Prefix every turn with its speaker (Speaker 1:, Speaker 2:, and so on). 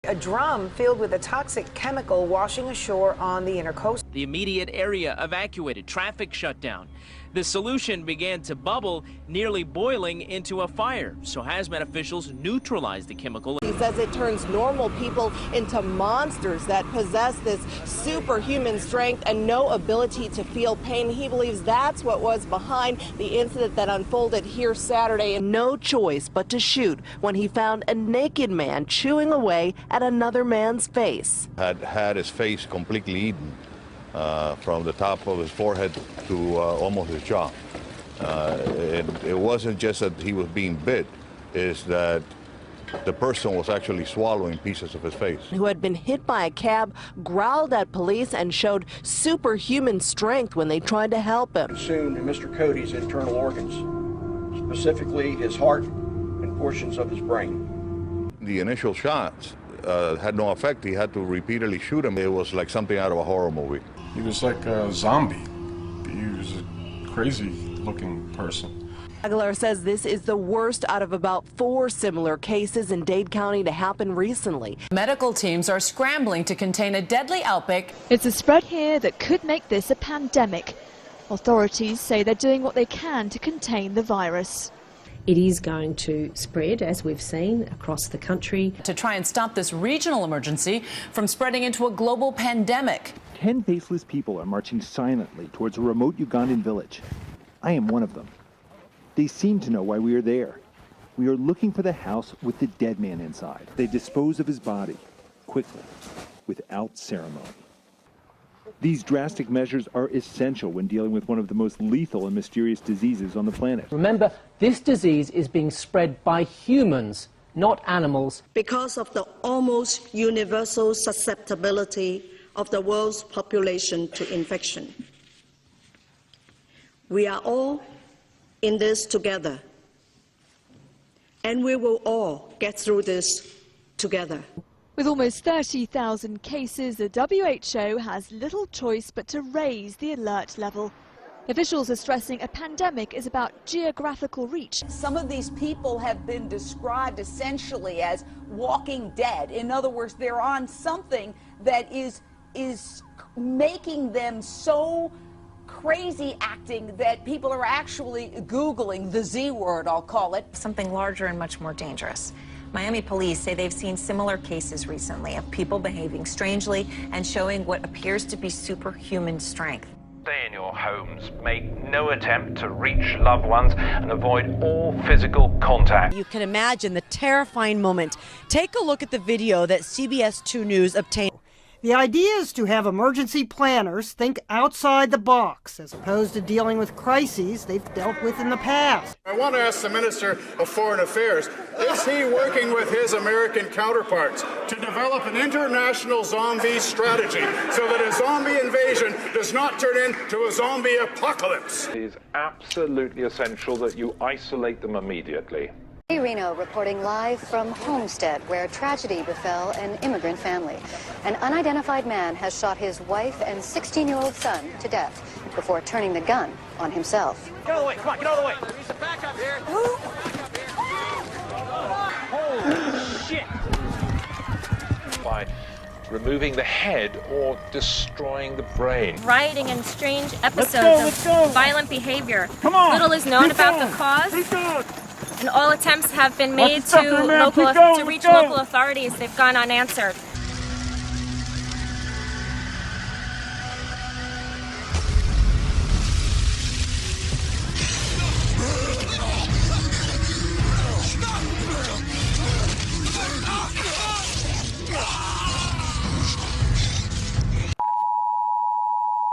Speaker 1: A drum filled with a toxic chemical washing ashore on the intercoastal.
Speaker 2: The immediate area evacuated, traffic shut down. The solution began to bubble, nearly boiling into a fire. So hazmat officials neutralized the chemical.
Speaker 3: He says it turns normal people into monsters that possess this superhuman strength and no ability to feel pain. He believes that's what was behind the incident that unfolded here Saturday. And no choice but to shoot when he found a naked man chewing away at another man's face.
Speaker 4: Had his face completely eaten. From the top of his forehead to almost his jaw. It wasn't just that he was being bit, it's that the person was actually swallowing pieces of his face.
Speaker 3: Who had been hit by a cab, growled at police and showed superhuman strength when they tried to help him.
Speaker 5: Consumed Mr. Cody's internal organs, specifically his heart and portions of his brain.
Speaker 4: The initial shots had no effect. He had to repeatedly shoot him. It was like something out of a horror movie.
Speaker 6: He was like a zombie. He was a crazy-looking person.
Speaker 3: Aguilar says this is the worst out of about 4 similar cases in Dade County to happen recently.
Speaker 7: Medical teams are scrambling to contain a deadly outbreak.
Speaker 8: It's a spread here that could make this a pandemic. Authorities say they're doing what they can to contain the virus.
Speaker 9: It is going to spread, as we've seen, across the country.
Speaker 7: To try and stop this regional emergency from spreading into a global pandemic.
Speaker 10: 10 faceless people are marching silently towards a remote Ugandan village. I am one of them. They seem to know why we are there. We are looking for the house with the dead man inside. They dispose of his body quickly, without ceremony. These drastic measures are essential when dealing with one of the most lethal and mysterious diseases on the planet.
Speaker 11: Remember, this disease is being spread by humans, not animals.
Speaker 12: Because of the almost universal susceptibility of the world's population to infection. We are all in this together, and we will all get through this together.
Speaker 8: With almost 30,000 cases, the WHO has little choice but to raise the alert level. Officials are stressing a pandemic is about geographical reach.
Speaker 13: Some of these people have been described essentially as walking dead. In other words, they're on something that is making them so crazy acting that people are actually Googling the Z word, I'll call it.
Speaker 14: Something larger and much more dangerous. Miami police say they've seen similar cases recently of people behaving strangely and showing what appears to be superhuman strength.
Speaker 15: Stay in your homes, make no attempt to reach loved ones, and avoid all physical contact.
Speaker 3: You can imagine the terrifying moment. Take a look at the video that CBS 2 News obtained.
Speaker 16: The idea is to have emergency planners think outside the box, as opposed to dealing with crises they've dealt with in the past.
Speaker 17: I want to ask the Minister of Foreign Affairs, is he working with his American counterparts to develop an international zombie strategy so that a zombie invasion does not turn into a zombie apocalypse?
Speaker 15: It is absolutely essential that you isolate them immediately.
Speaker 18: Reno reporting live from Homestead, where tragedy befell an immigrant family. An unidentified man has shot his wife and 16-year-old son to death before turning the gun on himself.
Speaker 2: Get out of the way, come on, get out of the way. There's a backup here. Holy shit.
Speaker 15: By removing the head or destroying the brain.
Speaker 19: Rioting and strange episodes of violent behavior.
Speaker 16: Come on.
Speaker 19: Little is known about the cause. And all attempts have been made to reach local authorities. They've gone unanswered.